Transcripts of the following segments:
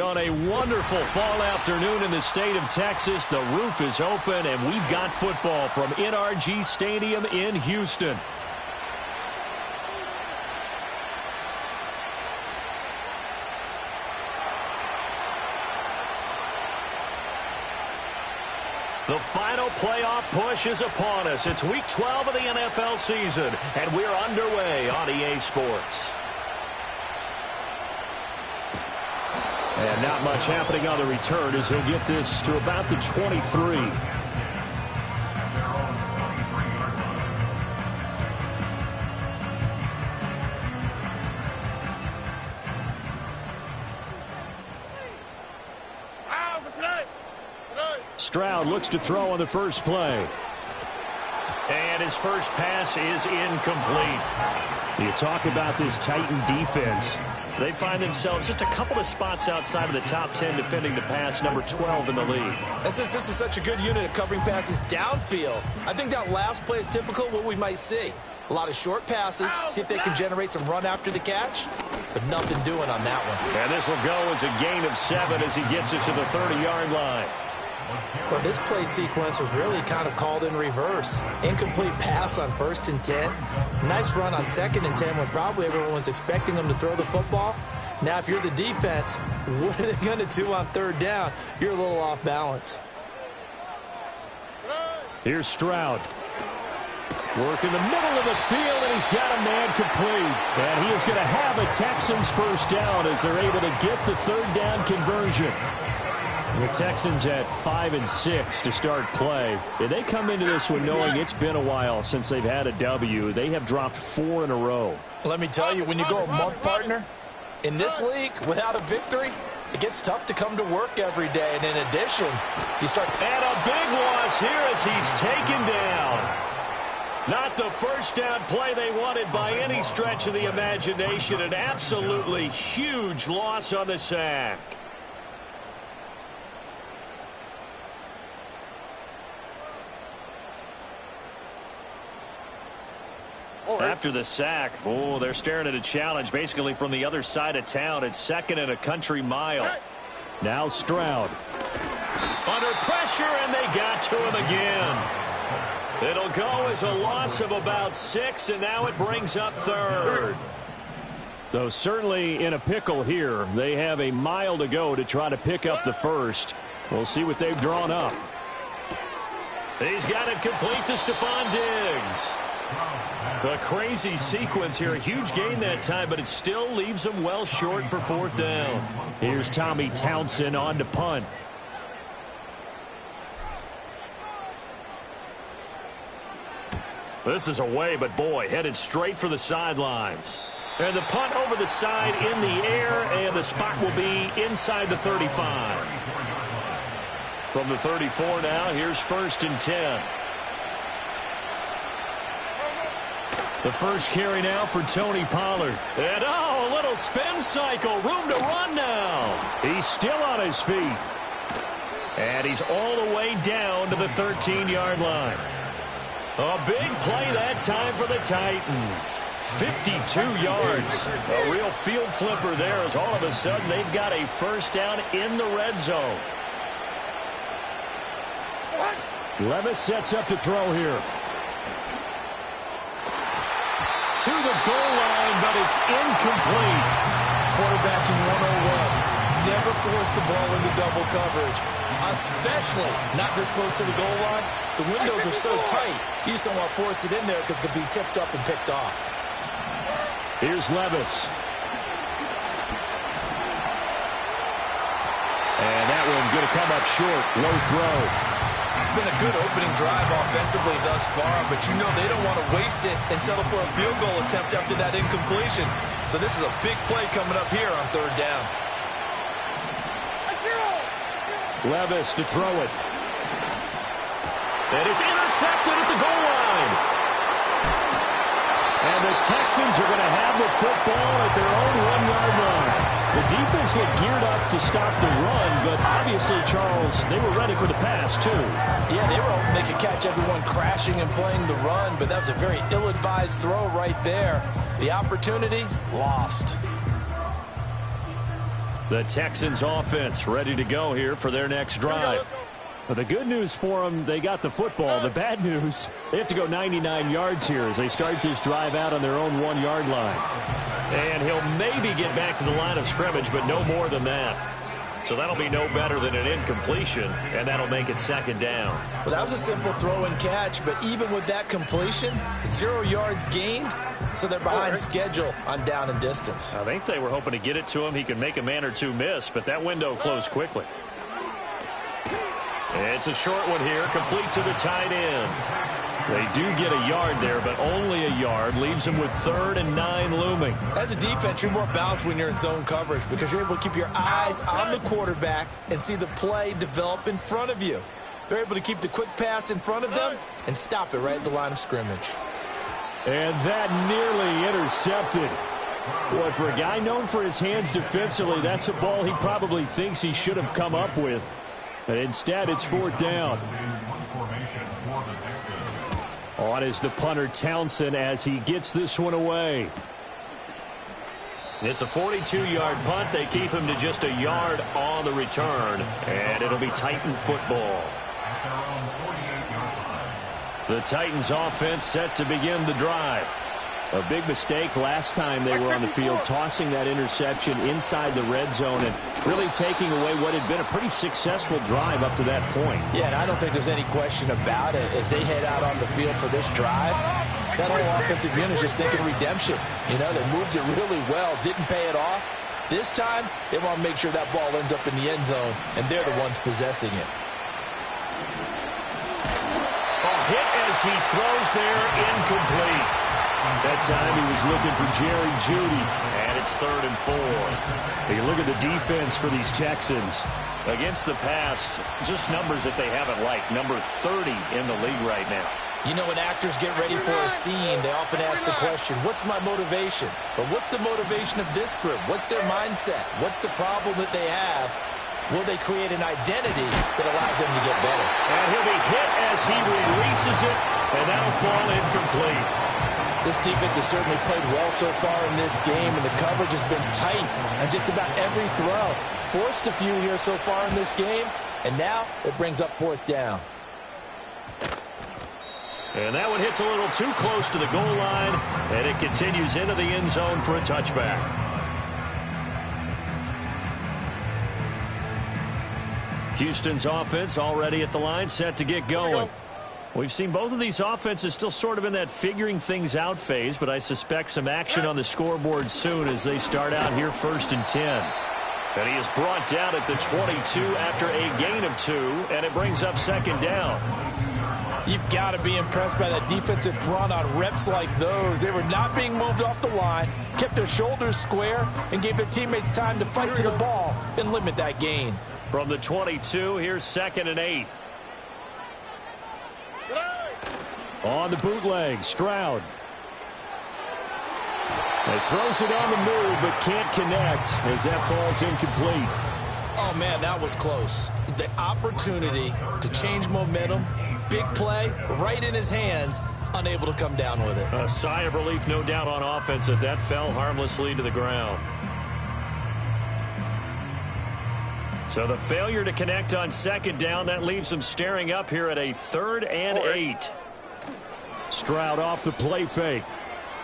On a wonderful fall afternoon in the state of Texas, the roof is open, and we've got football from NRG Stadium in Houston. The final playoff push is upon us. It's Week 12 of the NFL season, and we're underway on EA Sports. And not much happening on the return as he'll get this to about the 23. Stroud looks to throw on the first play. And his first pass is incomplete. You talk about this Titan defense. They find themselves just a couple of spots outside of the top 10 defending the pass, number 12 in the league. And since this is such a good unit of covering passes downfield, I think that last play is typical of what we might see. A lot of short passes, see if they can generate some run after the catch, but nothing doing on that one. And this will go as a gain of 7 as he gets it to the 30-yard line. Well, this play sequence was really kind of called in reverse. Incomplete pass on 1st and 10. Nice run on 2nd and 10 when probably everyone was expecting them to throw the football. Now, if you're the defense, what are they going to do on 3rd down? You're a little off balance. Here's Stroud. Work in the middle of the field, and he's got a man complete. And he is going to have a Texans first down as they're able to get the 3rd down conversion. The Texans at 5-6 to start play. They come into this one knowing it's been a while since they've had a W. They have dropped 4 in a row. Let me tell you, when you go a month, partner, in this league, without a victory, it gets tough to come to work every day. And in addition, you start... And a big loss here as he's taken down. Not the first down play they wanted by any stretch of the imagination. An absolutely huge loss on the sack. After the sack, they're staring at a challenge basically from the other side of town. It's 2nd and a country mile. Now Stroud. Under pressure, and they got to him again. It'll go as a loss of about 6, and now it brings up 3rd. So certainly in a pickle here. They have a mile to go to try to pick up the first. We'll see what they've drawn up. He's got it complete to Stephon Diggs. A crazy sequence here. A huge gain that time, but it still leaves them well short for 4th down. Here's Tommy Townsend on to punt. This is away, but boy, headed straight for the sidelines. And the punt over the side in the air, and the spot will be inside the 35. From the 34 now, here's 1st and 10. The first carry now for Tony Pollard. And, a little spin cycle. Room to run now. He's still on his feet. And he's all the way down to the 13-yard line. A big play that time for the Titans. 52 yards. A real field flipper there as all of a sudden they've got a first down in the red zone. Levis sets up to throw here. To the goal line, but it's incomplete. Quarterbacking 101. Never force the ball into double coverage, especially not this close to the goal line. The windows are so tight, you just don't want to force it in there because it could be tipped up and picked off. Here's Levis. And that one going to come up short. Low throw. It's been a good opening drive offensively thus far, but you know they don't want to waste it and settle for a field goal attempt after that incompletion. So this is a big play coming up here on 3rd down. Levis to throw it. And it's intercepted at the goal line. And the Texans are going to have the football at their own 1-yard line. defense looked geared up to stop the run, but obviously, Charles, they were ready for the pass, too. Yeah, they were hoping they could catch everyone crashing and playing the run, but that was a very ill-advised throw right there. The opportunity, lost. The Texans offense ready to go here for their next drive. But the good news for them, they got the football. The bad news, they have to go 99 yards here as they start this drive out on their own 1-yard line. And he'll maybe get back to the line of scrimmage, but no more than that. So that'll be no better than an incompletion, and that'll make it second down. Well, that was a simple throw and catch, but even with that completion, 0 yards gained, so they're behind schedule on down and distance. I think they were hoping to get it to him. He could make a man or two miss, but that window closed quickly. It's a short one here, complete to the tight end. They do get a yard there, but only a yard. Leaves them with 3rd and 9 looming. As a defense, you're more balanced when you're in zone coverage because you're able to keep your eyes on the quarterback and see the play develop in front of you. They're able to keep the quick pass in front of them and stop it right at the line of scrimmage. And that nearly intercepted. Boy, for a guy known for his hands defensively, that's a ball he probably thinks he should have come up with. But instead, it's 4th down. On is the punter, Townsend, as he gets this one away. It's a 42-yard punt. They keep him to just a yard on the return, and it'll be Titan football. The Titans offense set to begin the drive. A big mistake last time they were on the field, tossing that interception inside the red zone and really taking away what had been a pretty successful drive up to that point. Yeah, and I don't think there's any question about it. As they head out on the field for this drive, that whole offensive unit is just thinking redemption. You know, they moved it really well, didn't pay it off. This time, they want to make sure that ball ends up in the end zone, and they're the ones possessing it. A hit as he throws there, incomplete. That time he was looking for Jerry Jeudy, and it's 3rd and 4. You look at the defense for these Texans. Against the pass, just numbers that they haven't liked. Number 30 in the league right now. You know, when actors get ready for a scene, they often ask the question, what's my motivation? But what's the motivation of this group? What's their mindset? What's the problem that they have? Will they create an identity that allows them to get better? And he'll be hit as he releases it, and that'll fall incomplete. This defense has certainly played well so far in this game, and the coverage has been tight on just about every throw. Forced a few here so far in this game, and now it brings up 4th down. And that one hits a little too close to the goal line, and it continues into the end zone for a touchback. Houston's offense already at the line, set to get going. We've seen both of these offenses still sort of in that figuring things out phase, but I suspect some action on the scoreboard soon as they start out here 1st and 10. And he is brought down at the 22 after a gain of 2, and it brings up 2nd down. You've got to be impressed by that defensive front on reps like those. They were not being moved off the line, kept their shoulders square, and gave their teammates time to fight to the ball and limit that gain. From the 22, here's 2nd and 8. On the bootleg, Stroud. He throws it on the move, but can't connect as that falls incomplete. Oh, man, that was close. The opportunity to change momentum, big play, right in his hands, unable to come down with it. A sigh of relief, no doubt, on offense that that fell harmlessly to the ground. So the failure to connect on 2nd down, that leaves them staring up here at a 3rd and 8. Stroud off the play fake.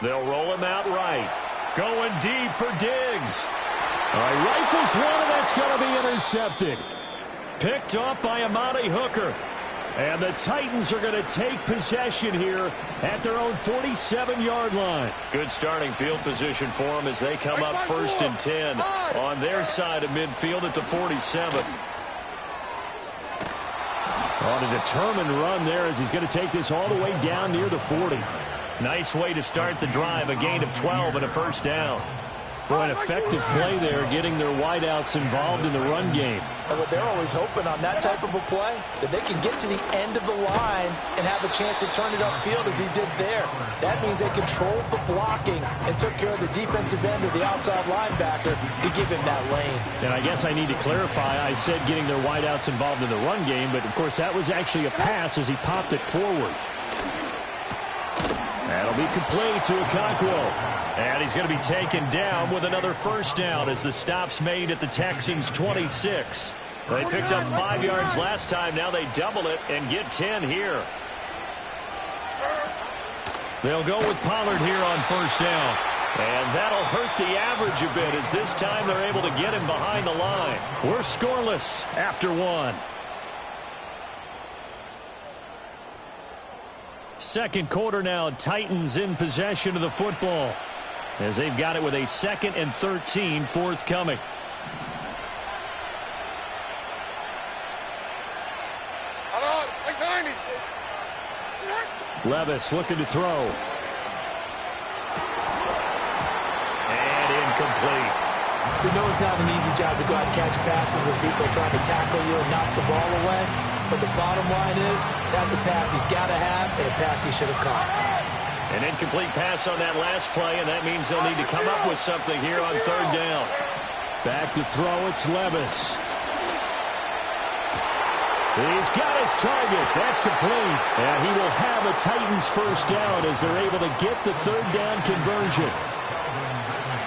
They'll roll him out right. Going deep for Diggs. All right, rifles one, and that's going to be intercepted. Picked off by Amani Hooker. And the Titans are going to take possession here at their own 47-yard line. Good starting field position for them as they come up 1st and 10 on their side of midfield at the 47. On a determined run there as he's going to take this all the way down near the 40. Nice way to start the drive, a gain of 12 and a 1st down. Well, an effective play there, getting their wideouts involved in the run game. And what they're always hoping on that type of a play, that they can get to the end of the line and have a chance to turn it upfield as he did there. That means they controlled the blocking and took care of the defensive end or the outside linebacker to give him that lane. And I guess I need to clarify, I said getting their wideouts involved in the run game, but of course that was actually a pass as he popped it forward. That'll be complete to Okonkwo. And he's going to be taken down with another first down as the stop's made at the Texans' 26. They picked up 5 yards last time. Now they double it and get 10 here. They'll go with Pollard here on first down. And that'll hurt the average a bit as this time they're able to get him behind the line. We're scoreless after one. Second quarter now, Titans in possession of the football as they've got it with a 2nd and 13 forthcoming. Levis looking to throw. And incomplete. We know it's not an easy job to go out and catch passes when people are trying to tackle you and knock the ball away. But the bottom line is, that's a pass he's got to have and a pass he should have caught. An incomplete pass on that last play, and that means they'll need to come up with something here on third down. Back to throw, it's Levis. He's got his target. That's complete. And he will have a Titans first down as they're able to get the third down conversion.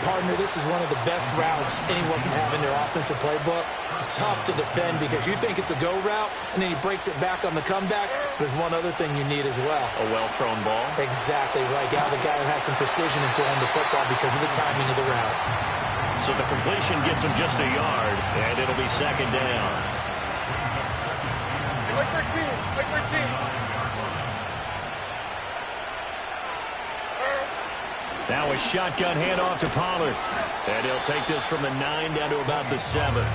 Partner, this is one of the best routes anyone can have in their offensive playbook. Tough to defend because you think it's a go route, and then he breaks it back on the comeback. There's one other thing you need as well. A well-thrown ball. Exactly right. The guy who has some precision in throwing the football because of the timing of the route. So the completion gets him just a yard, and it'll be second down. Like 13. Now a shotgun handoff to Pollard. And he'll take this from the 9 down to about the 7.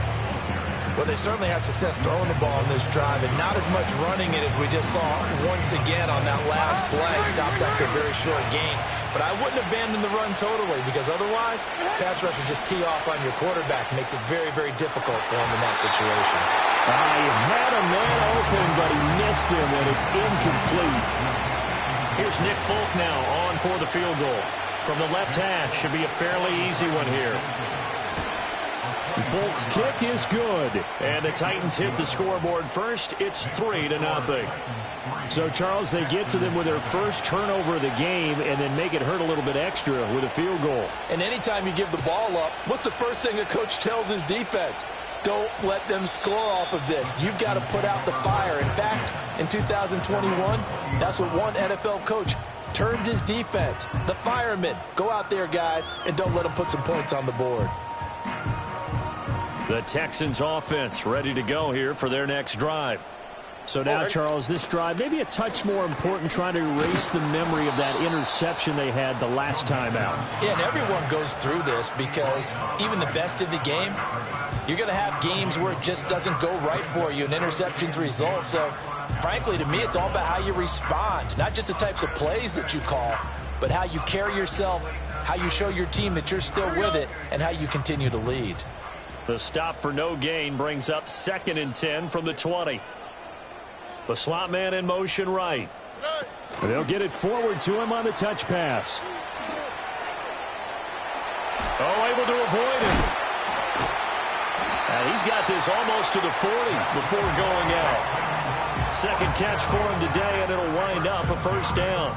Well, they certainly had success throwing the ball in this drive, and not as much running it as we just saw once again on that last play. Stopped after a very short gain. But I wouldn't abandon the run totally because otherwise, pass rushers just tee off on your quarterback. It makes it very, very difficult for him in that situation. He had a man open, but he missed him, and it's incomplete. Here's Nick Folk now on for the field goal. From the left hash, should be a fairly easy one here. Folk's kick is good. And the Titans hit the scoreboard first. It's 3-0. So, Charles, they get to them with their first turnover of the game and then make it hurt a little bit extra with a field goal. And anytime you give the ball up, what's the first thing a coach tells his defense? Don't let them score off of this. You've got to put out the fire. In fact, in 2021, that's what one NFL coach termed his defense. The firemen. Go out there, guys, and don't let them put some points on the board. The Texans offense ready to go here for their next drive. So now, Charles, this drive maybe a touch more important, trying to erase the memory of that interception they had the last time out. Yeah, and everyone goes through this because even the best in the game, you're going to have games where it just doesn't go right for you and interceptions result. So, frankly, to me, it's all about how you respond, not just the types of plays that you call, but how you carry yourself, how you show your team that you're still with it, and how you continue to lead. The stop for no gain brings up 2nd and 10 from the 20. The slot man in motion right. They'll get it forward to him on the touch pass. Oh, able to avoid him. And he's got this almost to the 40 before going out. Second catch for him today, and it'll wind up a first down.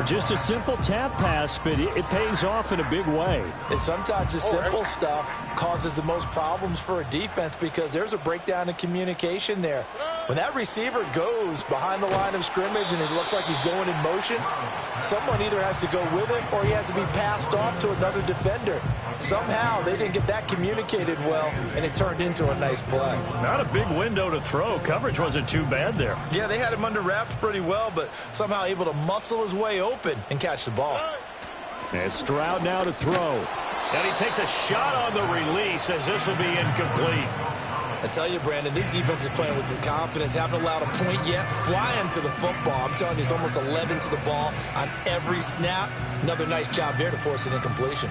Just a simple tap pass, but it pays off in a big way. And sometimes the simple stuff causes the most problems for a defense because there's a breakdown in communication there. When that receiver goes behind the line of scrimmage and it looks like he's going in motion, someone either has to go with him or he has to be passed off to another defender. Somehow they didn't get that communicated well, and it turned into a nice play. Not a big window to throw. Coverage wasn't too bad there. Yeah, they had him under wraps pretty well, but somehow able to muscle his way open and catch the ball. And Stroud now to throw. And he takes a shot on the release as this will be incomplete. I tell you, Brandon, this defense is playing with some confidence. Haven't allowed a point yet. Flying to the football. I'm telling you, it's almost 11 to the ball on every snap. Another nice job there to force an incompletion.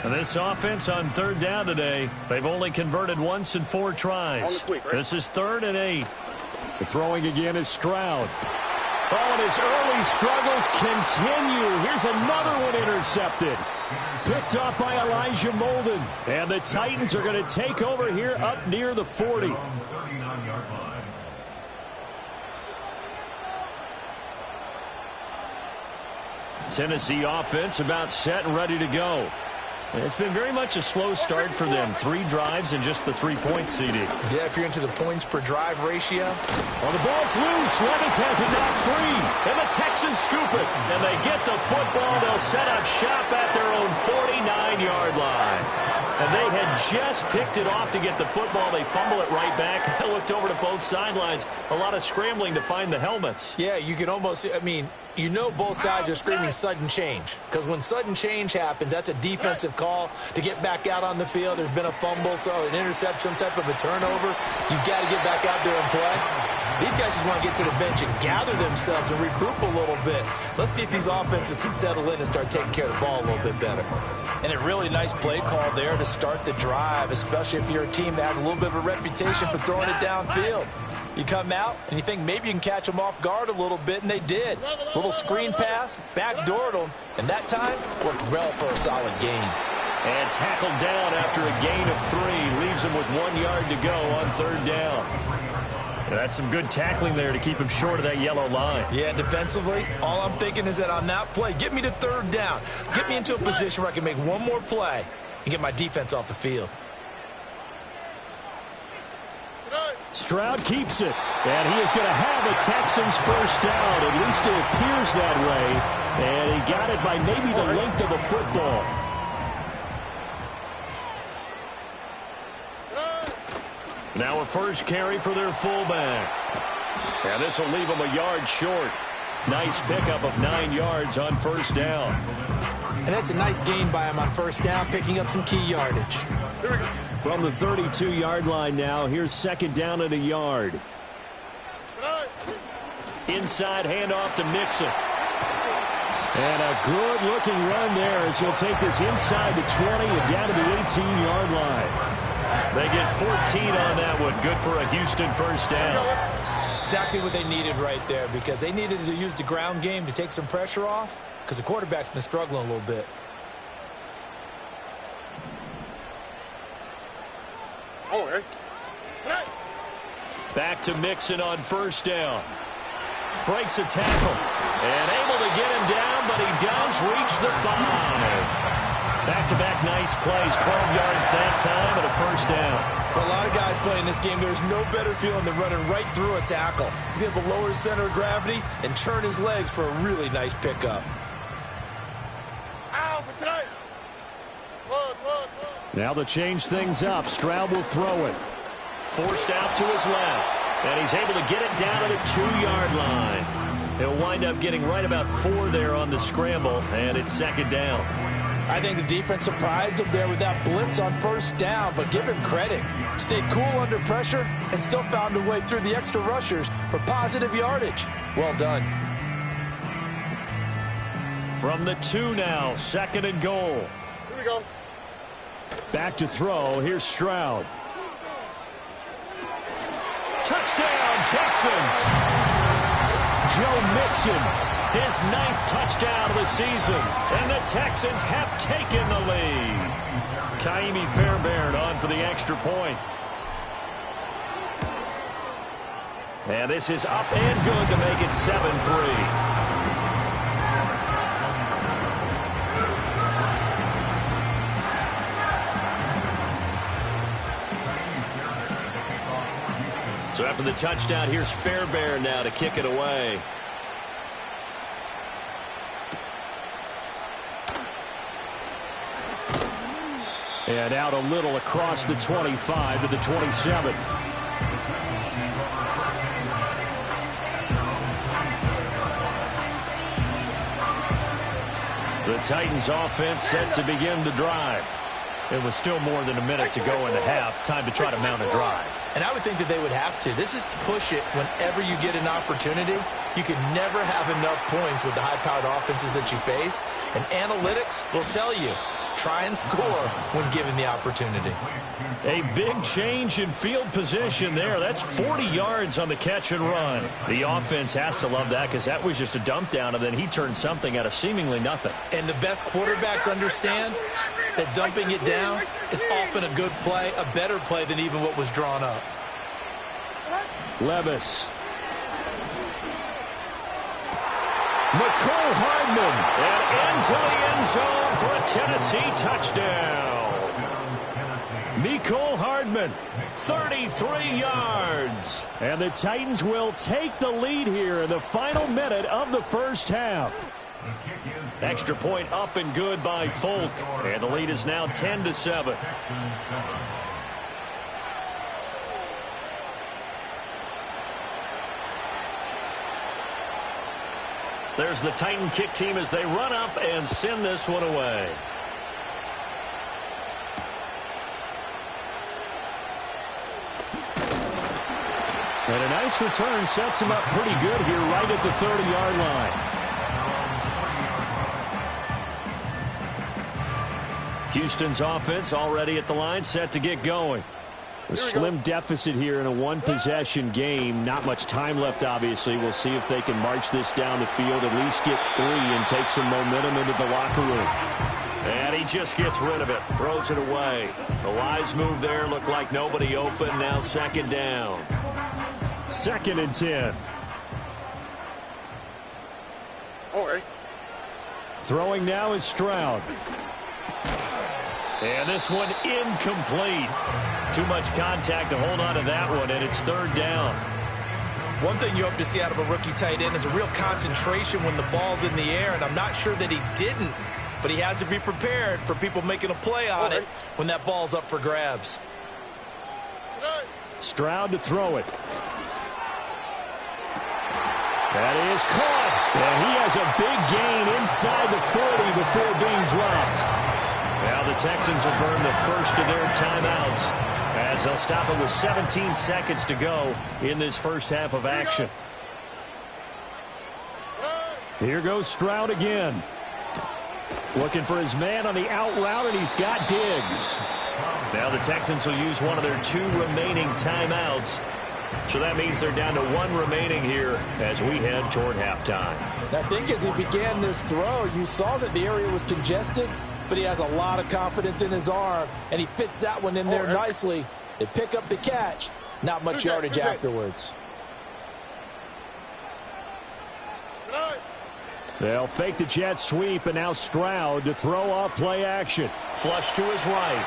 And this offense on third down today, they've only converted once in 4 tries. This is 3rd and 8. The throwing again is Stroud. Oh, and his early struggles continue. Here's another one intercepted. Picked off by Elijah Molden. And the Titans are going to take over here up near the 40. Tennessee offense about set and ready to go. It's been very much a slow start for them. 3 drives and just the 3-point CD. Yeah, if you're into the points per drive ratio. Oh, the ball's loose. Levis has it knocked free. And the Texans scoop it. And they get the football. They'll set up shop at their own 49-yard line. And they had just picked it off to get the football. They fumble it right back. I looked over to both sidelines. A lot of scrambling to find the helmets. Yeah, you can almost, you know both sides are screaming sudden change. Because when sudden change happens, that's a defensive call to get back out on the field. There's been a fumble, so an interception, some type of a turnover. You've got to get back out there and play. These guys just want to get to the bench and gather themselves and regroup a little bit. Let's see if these offenses can settle in and start taking care of the ball a little bit better. And a really nice play call there to start the drive, especially if you're a team that has a little bit of a reputation for throwing it downfield. You come out and you think maybe you can catch them off guard a little bit, and they did. Little screen pass, backdoored them, and that time worked well for a solid gain. And tackled down after a gain of 3. Leaves him with 1 yard to go on 3rd down. That's some good tackling there to keep him short of that yellow line. Yeah, defensively, all I'm thinking is that on that play, get me to 3rd down. Get me into a position where I can make one more play and get my defense off the field. Stroud keeps it. And he is going to have a Texans first down. At least it appears that way. And he got it by maybe the length of a football. Now a first carry for their fullback. And this will leave them a yard short. Nice pickup of 9 yards on 1st down. And that's a nice gain by him on 1st down, picking up some key yardage. From the 32-yard line now, here's 2nd down and a yard. Inside handoff to Mixon. And a good-looking run there as he'll take this inside the 20 and down to the 18-yard line. They get 14 on that one. Good for a Houston first down. Exactly what they needed right there, because they needed to use the ground game to take some pressure off, because the quarterback's been struggling a little bit. Back to Mixon on 1st down. Breaks a tackle. And able to get him down, but he does reach the 5. Back-to-back nice plays, 12 yards that time and a 1st down. For a lot of guys playing this game, there's no better feeling than running right through a tackle. He's able to lower his center of gravity and churn his legs for a really nice pickup. Now to change things up, Stroud will throw it. Forced out to his left, and he's able to get it down to the 2-yard line. He'll wind up getting right about 4 there on the scramble, and it's 2nd down. I think the defense surprised him there with that blitz on 1st down, but give him credit. Stayed cool under pressure and still found a way through the extra rushers for positive yardage. Well done. From the 2 now, 2nd and goal. Here we go. Back to throw. Here's Stroud. Touchdown, Texans! Joe Mixon. His 9th touchdown of the season, and the Texans have taken the lead. Kaimi Fairbairn on for the extra point. And this is up and good to make it 7-3. So after the touchdown, here's Fairbairn now to kick it away. And out a little across the 25 to the 27. The Titans offense set to begin the drive. It was still more than a minute to go in the half. Time to try to mount a drive. And I would think that they would have to. This is to push it whenever you get an opportunity. You can never have enough points with the high-powered offenses that you face. And analytics will tell you try and score when given the opportunity. A big change in field position there. That's 40 yards on the catch and run. The offense has to love that because that was just a dump down, and then he turned something out of seemingly nothing. And the best quarterbacks understand that dumping it down is often a good play, a better play than even what was drawn up. Levis. McCole Hardman. And into the end zone for a Tennessee touchdown. McCole Hardman, 33 yards. And the Titans will take the lead here in the final minute of the first half. Extra point up and good by Folk. And the lead is now 10-7. There's the Titan kick team as they run up and send this one away. And a nice return sets him up pretty good here right at the 30-yard line. Houston's offense already at the line, set to get going. A slim deficit here in a one-possession game. Not much time left, obviously. We'll see if they can march this down the field, at least get 3 and take some momentum into the locker room. And he just gets rid of it, throws it away. The wise move there, looked like nobody open. Now second down. 2nd and 10. All right. Throwing now is Stroud. And this one incomplete. Too much contact to hold on to that one, and it's 3rd down. One thing you hope to see out of a rookie tight end is a real concentration when the ball's in the air, and I'm not sure that he didn't, but he has to be prepared for people making a play on it when that ball's up for grabs. Stroud to throw it. That is caught. And he has a big gain inside the 40 before being dropped. Now the Texans will burn the first of their timeouts as they'll stop it with 17 seconds to go in this first half of action. Here goes Stroud again. Looking for his man on the out route, and he's got Diggs. Now the Texans will use one of their 2 remaining timeouts. So that means they're down to 1 remaining here as we head toward halftime. I think as he began this throw, you saw that the area was congested, but he has a lot of confidence in his arm, and he fits that one in there nicely. They pick up the catch. Not much yardage afterwards. They'll fake the jet sweep, and now Stroud to throw off play action. Flush to his right.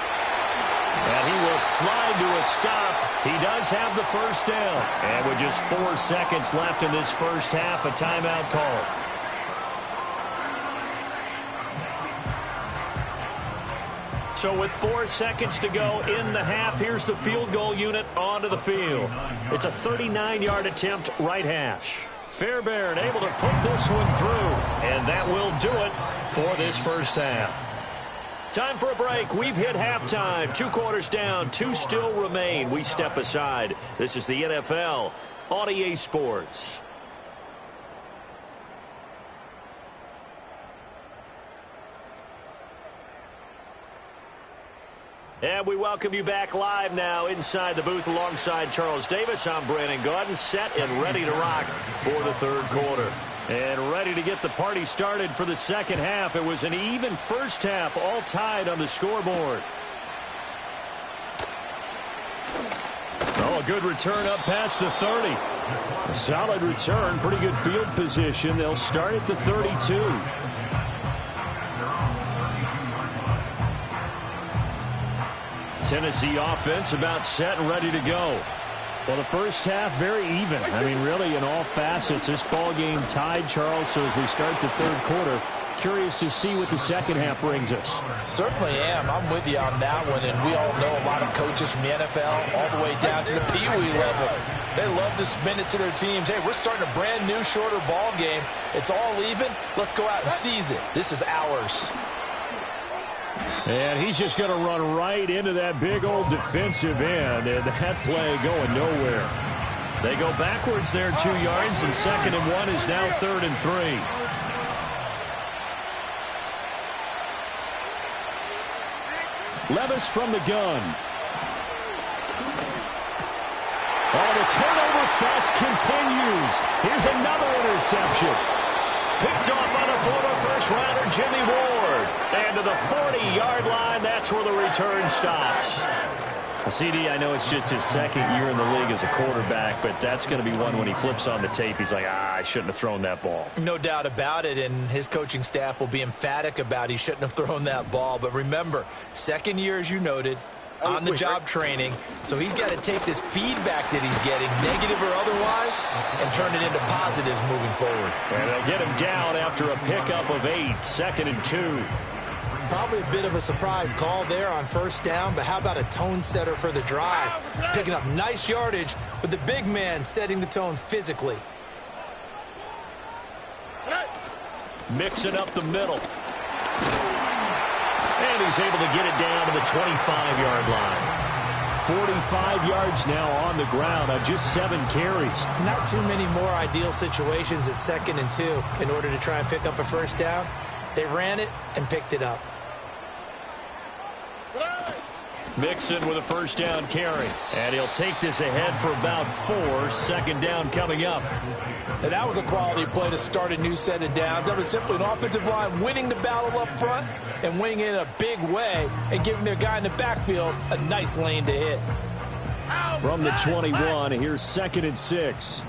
And he will slide to a stop. He does have the first down. And with just 4 seconds left in this first half, a timeout call. So with 4 seconds to go in the half, here's the field goal unit onto the field. It's a 39-yard attempt, right hash. Fairbairn able to put this one through. And that will do it for this first half. Time for a break. We've hit halftime. 2 quarters down. 2 still remain. We step aside. This is the NFL on EA Sports. And we welcome you back live now inside the booth alongside Charles Davis. I'm Brandon Gaudin, set and ready to rock for the 3rd quarter. And ready to get the party started for the second half. It was an even first half, all tied on the scoreboard. Oh, a good return up past the 30. A solid return, pretty good field position. They'll start at the 32. Tennessee offense about set and ready to go. Well, the first half, very even. I mean, really, in all facets, this ball game tied, Charles. So as we start the 3rd quarter, curious to see what the second half brings us. Certainly am. I'm with you on that one. And we all know a lot of coaches from the NFL all the way down to the Pee-wee level. They love to spin it to their teams. Hey, we're starting a brand new, shorter ball game. It's all even. Let's go out and seize it. This is ours. And he's just going to run right into that big old defensive end, and that play going nowhere. They go backwards there 2 yards, and 2nd and 1 is now 3rd and 3. Levis from the gun. Oh, the turnover fest continues. Here's another interception. Picked off by the former first-rounder Jimmy Ward. And to the 40-yard line, that's where the return stops. CD, I know it's just his second year in the league as a quarterback, but that's going to be one when he flips on the tape. He's like, I shouldn't have thrown that ball. No doubt about it, and his coaching staff will be emphatic about he shouldn't have thrown that ball. But remember, second year, as you noted, on-the-job training, so he's got to take this feedback that he's getting, negative or otherwise, and turn it into positives moving forward. And they'll get him down after a pickup of 8, 2nd and 2. Probably a bit of a surprise call there on first down, but how about a tone setter for the drive? Picking up nice yardage with the big man setting the tone physically. Mixing up the middle. And he's able to get it down to the 25-yard line. 45 yards now on the ground on just 7 carries. Not too many more ideal situations at 2nd and 2 in order to try and pick up a first down. They ran it and picked it up. Mixon with a first down carry. And he'll take this ahead for about 4. 2nd down coming up. And that was a quality play to start a new set of downs. That was simply an offensive line winning the battle up front and winning it in a big way and giving their guy in the backfield a nice lane to hit. From the 21, here's 2nd and 6.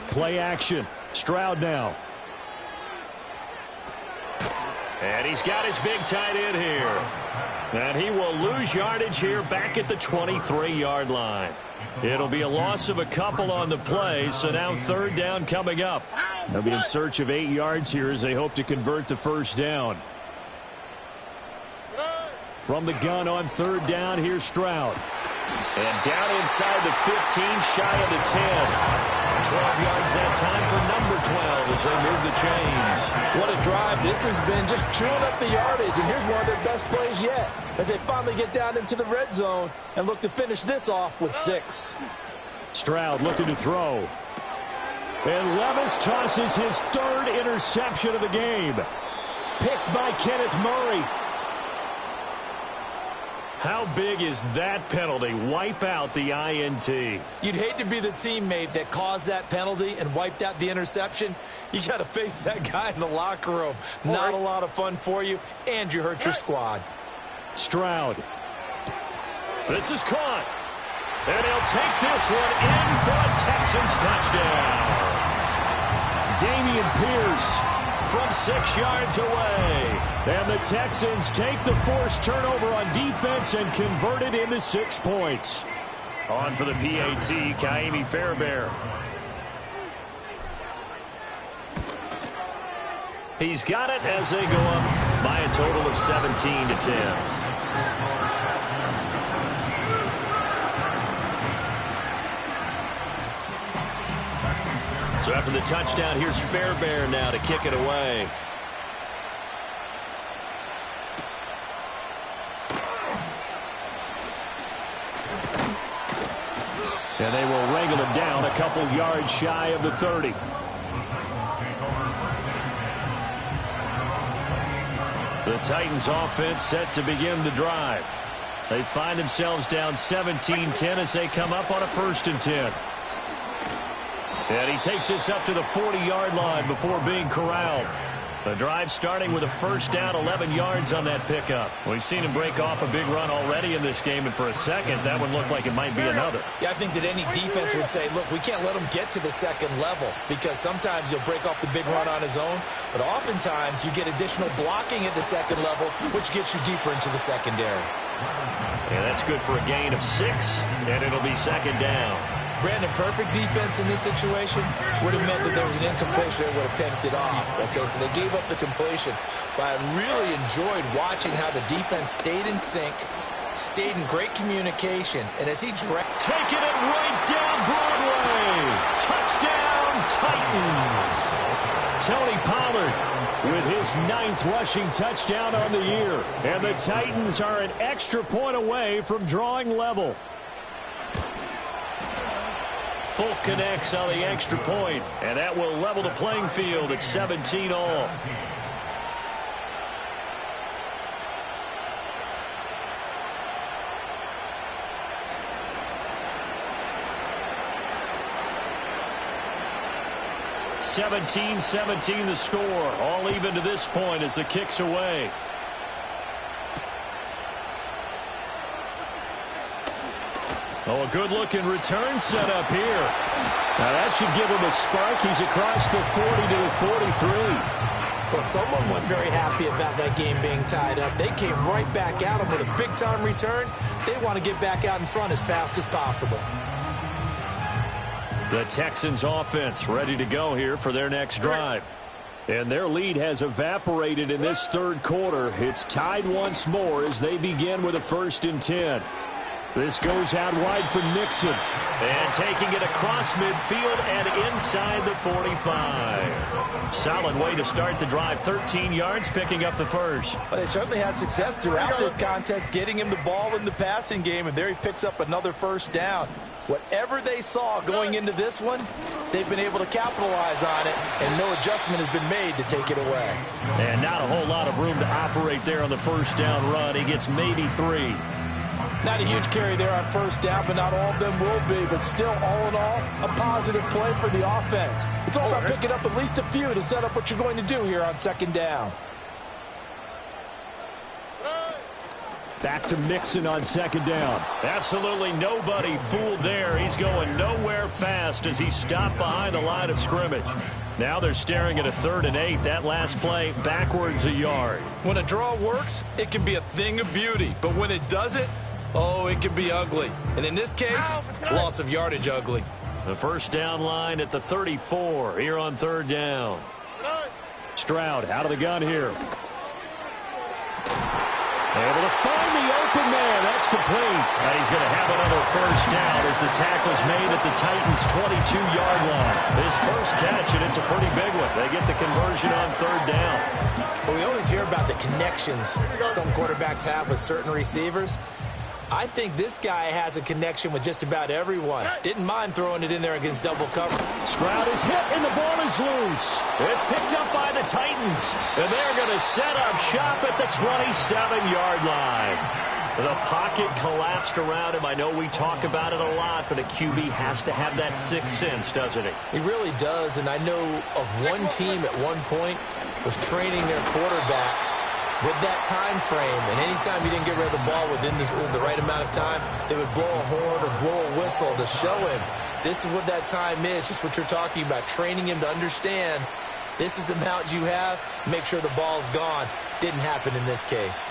Play action. Stroud now. And he's got his big tight end here. And he will lose yardage here back at the 23-yard line. It'll be a loss of a couple on the play, so now 3rd down coming up. They'll be in search of 8 yards here as they hope to convert the first down. From the gun on 3rd down, here's Stroud. And down inside the 15, shy of the 10. 12 yards that time for number 12 as they move the chains. What a drive this has been, just chewing up the yardage. And here's one of their best plays yet as they finally get down into the red zone and look to finish this off with 6. Stroud looking to throw. And Levis tosses his 3rd interception of the game. Picked by Kenneth Murray. How big is that penalty? Wipe out the INT. You'd hate to be the teammate that caused that penalty and wiped out the interception. You got to face that guy in the locker room. Not a lot of fun for you, and you hurt your squad. Stroud. This is caught. And he'll take this one in for a Texans touchdown. Dameon Pierce from 6 yards away. And the Texans take the forced turnover on defense and convert it into 6 points. On for the PAT, Kaimi Fairbairn. He's got it as they go up by a total of 17 to 10. So after the touchdown, here's Fairbairn now to kick it away. And they will wrangle him down a couple yards shy of the 30. The Titans offense set to begin the drive. They find themselves down 17-10 as they come up on a 1st and 10. And he takes this up to the 40-yard line before being corralled. The drive starting with a first down, 11 yards on that pickup. We've seen him break off a big run already in this game, and for a second, that one looked like it might be another. Yeah, I think that any defense would say, look, we can't let him get to the 2nd level because sometimes he'll break off the big run on his own, but oftentimes you get additional blocking at the 2nd level, which gets you deeper into the secondary. And that's good for a gain of 6, and it'll be 2nd down. Brandon, perfect defense in this situation would have meant that there was an incompletion that would have picked it off. Okay, so they gave up the completion. But I really enjoyed watching how the defense stayed in sync, stayed in great communication, and as he taking it right down Broadway. Touchdown, Titans. Tony Pollard with his 9th rushing touchdown on the year. And the Titans are an extra point away from drawing level. Folk connects on the extra point, and that will level the playing field at 17 all. (17-17) the score. All even to this point as the kick's away. Oh, a good-looking return set up here. Now that should give him a spark. He's across the 40 to the 43. Well, someone wasn't very happy about that game being tied up. They came right back at him with a big-time return. They want to get back out in front as fast as possible. The Texans offense ready to go here for their next drive. And their lead has evaporated in this third quarter. It's tied once more as they begin with a 1st and 10. This goes out wide for Nixon. And taking it across midfield and inside the 45. Solid way to start the drive. 13 yards, picking up the first. Well, they certainly had success throughout this contest, getting him the ball in the passing game, and there he picks up another 1st down. Whatever they saw going into this one, they've been able to capitalize on it, and no adjustment has been made to take it away. And not a whole lot of room to operate there on the 1st down run. He gets maybe 3. Not a huge carry there on 1st down, but not all of them will be. But still, all in all, a positive play for the offense. It's all about picking up at least a few to set up what you're going to do here on 2nd down. Back to Mixon on 2nd down. Absolutely nobody fooled there. He's going nowhere fast as he stopped behind the line of scrimmage. Now they're staring at a 3rd and 8. That last play, backwards a yard. When a draw works, it can be a thing of beauty. But when it doesn't, oh, it can be ugly. And in this case, loss of yardage ugly. The 1st down line at the 34 here on 3rd down. Stroud out of the gun here. Able to find the open man. That's complete. And he's going to have another 1st down as the tackle's made at the Titans' 22-yard line. His first catch, and it's a pretty big one. They get the conversion on 3rd down. Well, we always hear about the connections some quarterbacks have with certain receivers. I think this guy has a connection with just about everyone. Didn't mind throwing it in there against double cover. Stroud is hit, and the ball is loose. It's picked up by the Titans, and they're going to set up shop at the 27-yard line. The pocket collapsed around him. I know we talk about it a lot, but a QB has to have that 6th sense, doesn't he? He really does, and I know of one team at one point was training their quarterback with that time frame, and anytime you didn't get rid of the ball within the right amount of time, they would blow a horn or blow a whistle to show him this is what that time is, just what you're talking about, training him to understand this is the amount you have, make sure the ball's gone. Didn't happen in this case.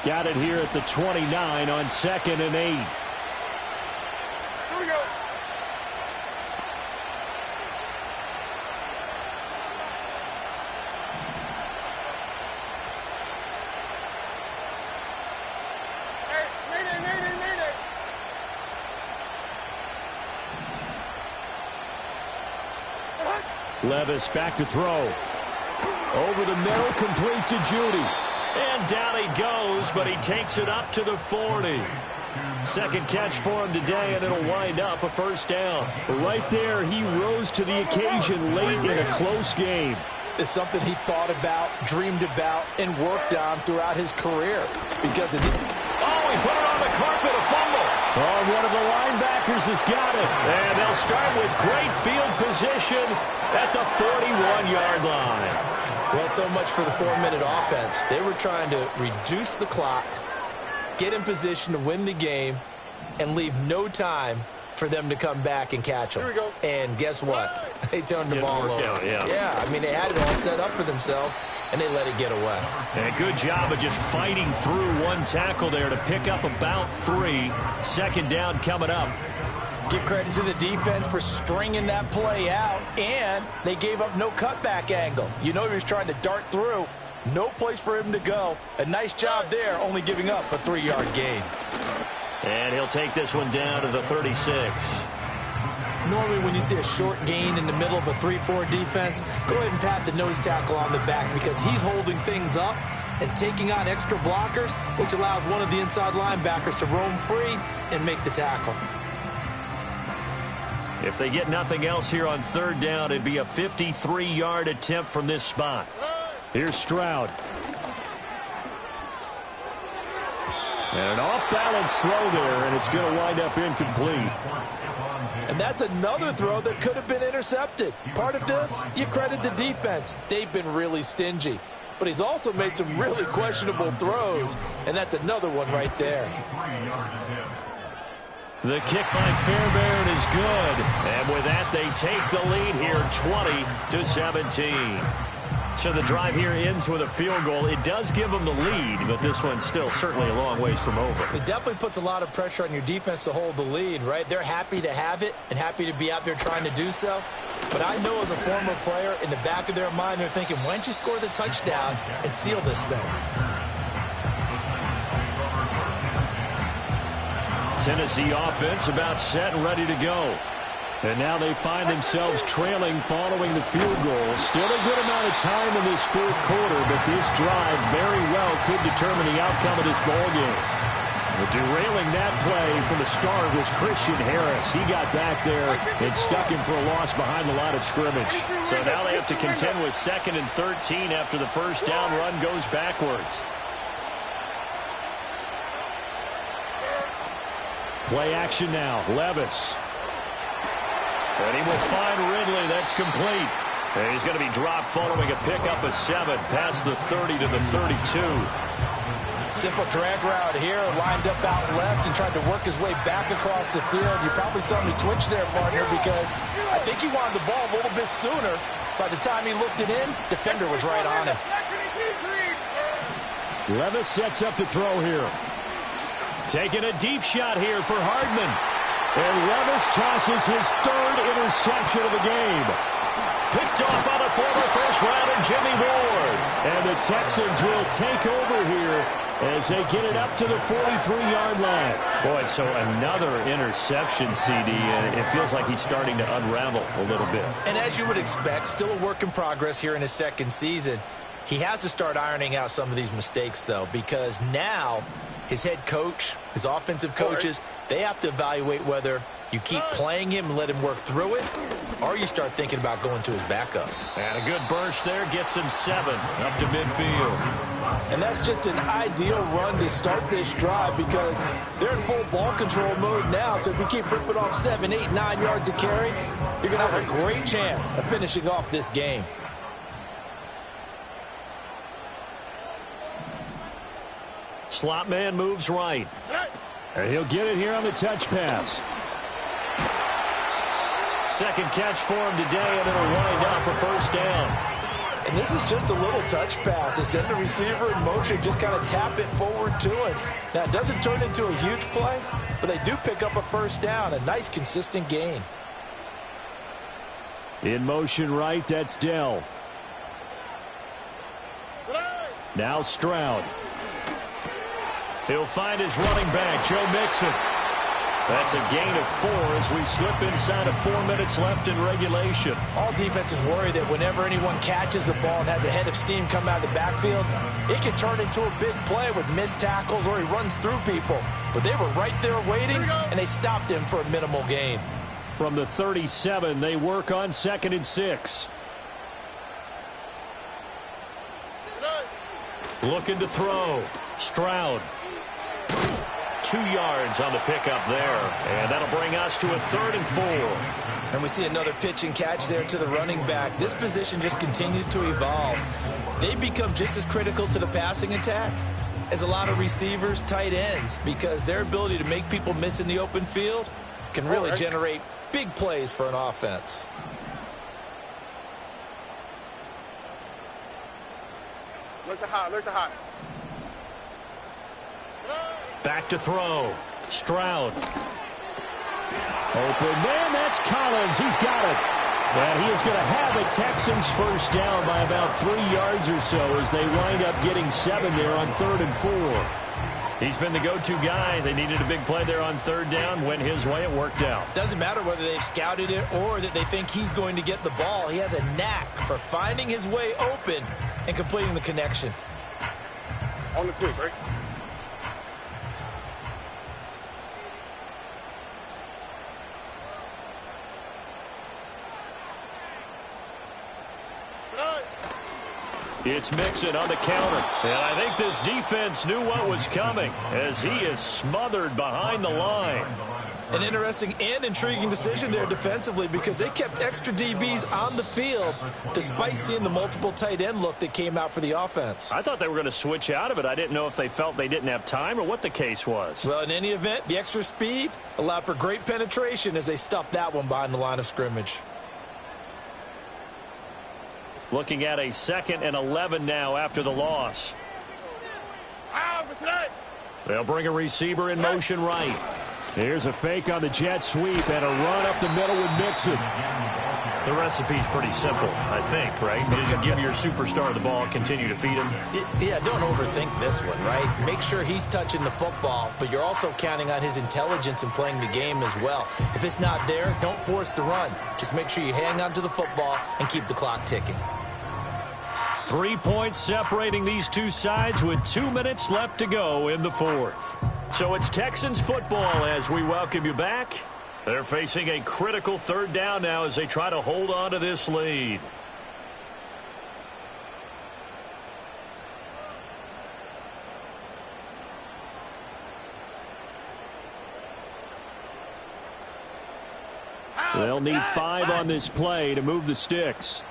Got it here at the 29 on 2nd and 8. Here we go. Levis back to throw. Over the middle, complete to Judy. And down he goes, but he takes it up to the 40. Second catch for him today, and it'll wind up a 1st down. Right there, he rose to the occasion late in a close game. It's something he thought about, dreamed about, and worked on throughout his career. Because it didn't. Oh, he put it on the carpet, a fumble. Oh, one of the linebackers has got it. And they'll start with great field position at the 41-yard line. Well, so much for the 4-minute offense. They were trying to reduce the clock, get in position to win the game, and leave no time for them to come back and catch them. Here we go. And guess what? They turned the ball over. Yeah, I mean, they had it all set up for themselves, and they let it get away. And a good job of just fighting through one tackle there to pick up about 3. 2nd down coming up. Give credit to the defense for stringing that play out, and they gave up no cutback angle. You know he was trying to dart through. No place for him to go. A nice job there, only giving up a 3-yard gain. And he'll take this one down to the 36. Normally when you see a short gain in the middle of a 3-4 defense, go ahead and pat the nose tackle on the back because he's holding things up, and taking on extra blockers, which allows one of the inside linebackers to roam free and make the tackle. If they get nothing else here on third down, it'd be a 53-yard attempt from this spot. Here's Stroud. And an off-balance throw there, and it's going to wind up incomplete. And that's another throw that could have been intercepted. Part of this, you credit the defense. They've been really stingy. But he's also made some really questionable throws, and that's another one right there. The kick by Fairbairn is good. And with that, they take the lead here 20-17. So the drive here ends with a field goal. It does give them the lead, but this one's still certainly a long ways from over. It definitely puts a lot of pressure on your defense to hold the lead, right? They're happy to have it and happy to be out there trying to do so. But I know as a former player, in the back of their mind, they're thinking, why don't you score the touchdown and seal this thing? Tennessee offense about set and ready to go. And now they find themselves trailing following the field goal. Still a good amount of time in this fourth quarter, but this drive very well could determine the outcome of this ballgame. But derailing that play from the start was Christian Harris. He got back there and stuck him for a loss behind the line of scrimmage. So now they have to contend with 2nd and 13 after the first down run goes backwards. Play action now. Levis. And he will find Ridley. That's complete. And he's going to be dropped following a pickup of 7 past the 30 to the 32. Simple drag route here, lined up out left and tried to work his way back across the field. You probably saw me twitch there, partner, because I think he wanted the ball a little bit sooner. By the time he looked it in, defender was right on him. Levis sets up the throw here. Taking a deep shot here for Hardman. And Levis tosses his 3rd interception of the game. Picked off by the former first-rounder Jimmy Ward. And the Texans will take over here as they get it up to the 43-yard line. Boy, so another interception, CD, and it feels like he's starting to unravel a little bit. And as you would expect, still a work in progress here in his 2nd season. He has to start ironing out some of these mistakes, though, because now his head coach, his offensive coaches, they have to evaluate whether you keep playing him and let him work through it, or you start thinking about going to his backup. And a good burst there gets him 7 up to midfield. And that's just an ideal run to start this drive because they're in full ball control mode now. So if you keep ripping off 7, 8, 9 yards of carry, you're going to have a great chance of finishing off this game. Slot man moves right. And he'll get it here on the touch pass. 2nd catch for him today, and it'll wind up a first down. And this is just a little touch pass. They send the receiver in motion, just kind of tap it forward to him. Now, it doesn't turn into a huge play, but they do pick up a first down, a nice, consistent gain. In motion right, that's Dell. Now Stroud. He'll find his running back, Joe Mixon. That's a gain of 4 as we slip inside of 4 minutes left in regulation. All defenses worry that whenever anyone catches the ball and has a head of steam come out of the backfield, it can turn into a big play with missed tackles or he runs through people. But they were right there waiting, and they stopped him for a minimal gain. From the 37, they work on 2nd and 6. Looking to throw. Stroud. 2 yards on the pickup there. And that'll bring us to a 3rd and 4. And we see another pitch and catch there to the running back. This position just continues to evolve. They become just as critical to the passing attack as a lot of receivers, tight ends, because their ability to make people miss in the open field can really generate big plays for an offense. Look the hot, look the hot. Back to throw. Stroud. Open man, that's Collins. He's got it. And he is going to have a Texans first down by about 3 yards or so as they wind up getting 7 there on 3rd and 4. He's been the go-to guy. They needed a big play there on 3rd down. Went his way. It worked out. Doesn't matter whether they've scouted it or that they think he's going to get the ball. He has a knack for finding his way open and completing the connection. On the quick, right? It's Mixon on the counter. And I think this defense knew what was coming as he is smothered behind the line. An interesting and intriguing decision there defensively because they kept extra DBs on the field despite seeing the multiple tight end look that came out for the offense. I thought they were going to switch out of it. I didn't know if they felt they didn't have time or what the case was. Well, in any event, the extra speed allowed for great penetration as they stuffed that one behind the line of scrimmage. Looking at a 2nd and 11 now after the loss. They'll bring a receiver in motion right. Here's a fake on the jet sweep and a run up the middle with Mixon. The recipe's pretty simple, I think, right? You just give your superstar the ball, continue to feed him. Yeah, don't overthink this one, right? Make sure he's touching the football, but you're also counting on his intelligence in playing the game as well. If it's not there, don't force the run. Just make sure you hang on to the football and keep the clock ticking. 3 points separating these two sides with 2 minutes left to go in the 4th. So it's Texans football as we welcome you back. They're facing a critical 3rd down now as they try to hold on to this lead. They'll need 5 on this play to move the sticks.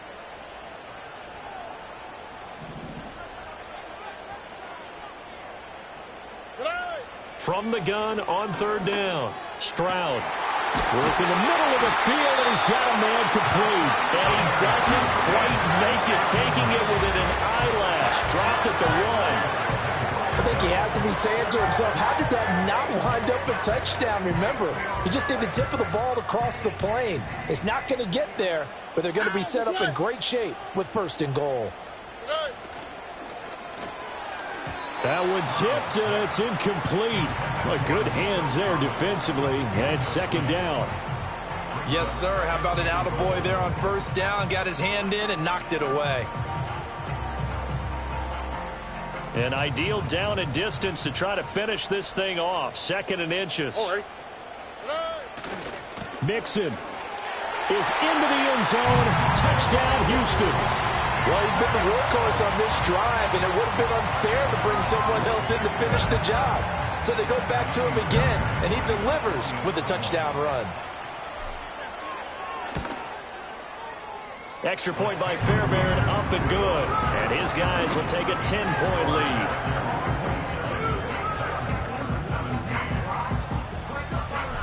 From the gun on 3rd down, Stroud. Work in the middle of the field, and he's got a man complete. And he doesn't quite make it, taking it within an eyelash. Dropped at the 1. I think he has to be saying to himself, how did that not wind up a touchdown? Remember, he just did the tip of the ball to cross the plane. It's not going to get there, but they're going to be set up in great shape with 1st and goal. That one tipped, and it's incomplete. But good hands there defensively, and it's 2nd down. Yes, sir. How about an attaboy there on 1st down? Got his hand in and knocked it away. An ideal down and distance to try to finish this thing off. 2nd and inches. Mixon is into the end zone. Touchdown, Houston. Well, he's been the workhorse on this drive, and it would have been unfair to bring someone else in to finish the job. So they go back to him again, and he delivers with a touchdown run. Extra point by Fairbairn, up and good. And his guys will take a 10-point lead.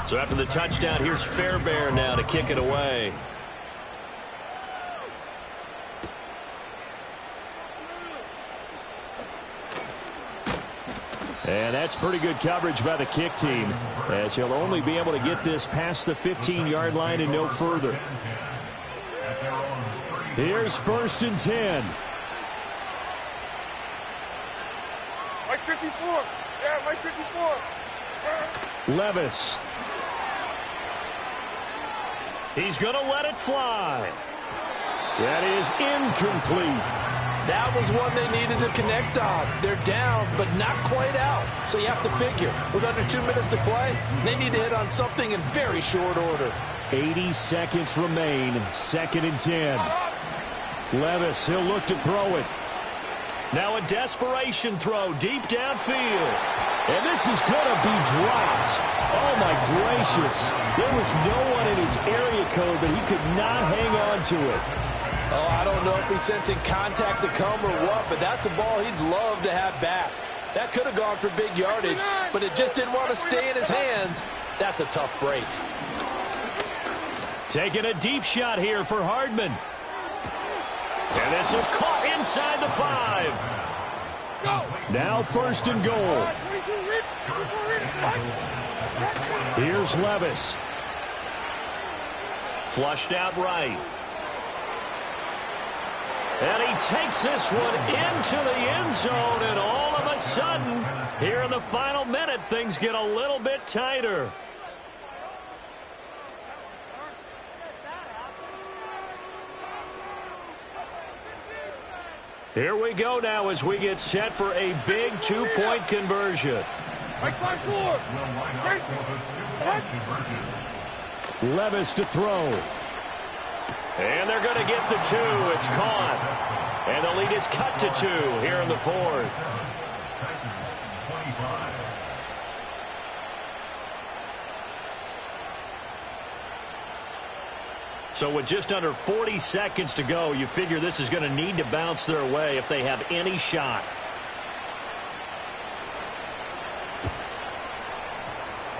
So after the touchdown, here's Fairbairn now to kick it away. And that's pretty good coverage by the kick team, as he'll only be able to get this past the 15-yard line and no further. Here's 1st and 10. Mike 54. Yeah, Mike 54. Levis. He's going to let it fly. That is incomplete. That was one they needed to connect on. They're down, but not quite out. So you have to figure, with under 2 minutes to play, they need to hit on something in very short order. 80 seconds remain. 2nd and 10. Levis, he'll look to throw it. Now a desperation throw deep downfield. And this is going to be dropped. Oh, my gracious. There was no one in his area code, but he could not hang on to it. Oh, I don't know if he's sensing contact to come or what, but that's a ball he'd love to have back. That could have gone for big yardage, but it just didn't want to stay in his hands. That's a tough break. Taking a deep shot here for Hardman. And this is caught inside the 5. Now 1st and goal. Here's Levis. Flushed out right. And he takes this one into the end zone, and all of a sudden, here in the final minute, things get a little bit tighter. Here we go now as we get set for a big two-point conversion. Levis to throw. And they're going to get the 2. It's caught. And the lead is cut to 2 here in the 4th. So with just under 40 seconds to go, you figure this is going to need to bounce their way if they have any shot.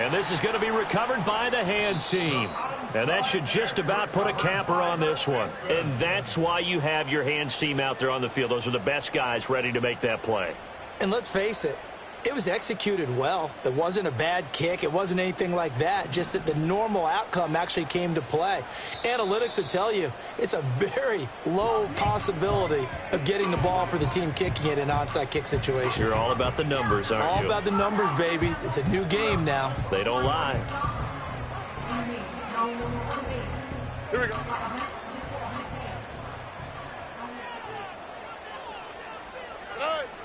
And this is going to be recovered by the hands team. And that should just about put a capper on this one. And that's why you have your hands team out there on the field. Those are the best guys ready to make that play. And let's face it, it was executed well. It wasn't a bad kick. It wasn't anything like that. Just that the normal outcome actually came to play. Analytics will tell you it's a very low possibility of getting the ball for the team kicking it in an onside kick situation. You're all about the numbers, aren't you? All about the numbers, baby. It's a new game now. They don't lie. Here we go.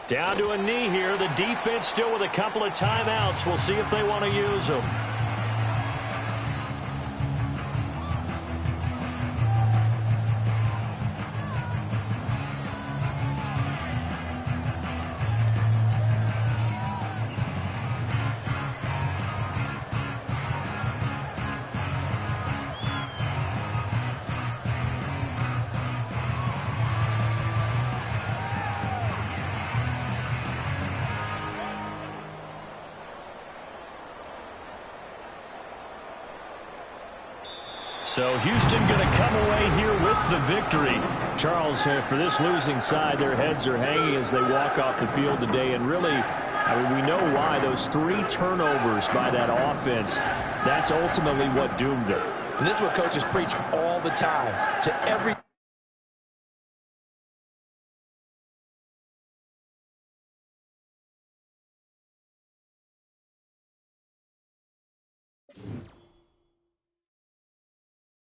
Down to a knee here. The defense still with a couple of timeouts. We'll see if they want to use them. So Houston going to come away here with the victory. Charles, for this losing side, their heads are hanging as they walk off the field today. And really, I mean, we know why. Those 3 turnovers by that offense, that's ultimately what doomed them. And this is what coaches preach all the time to every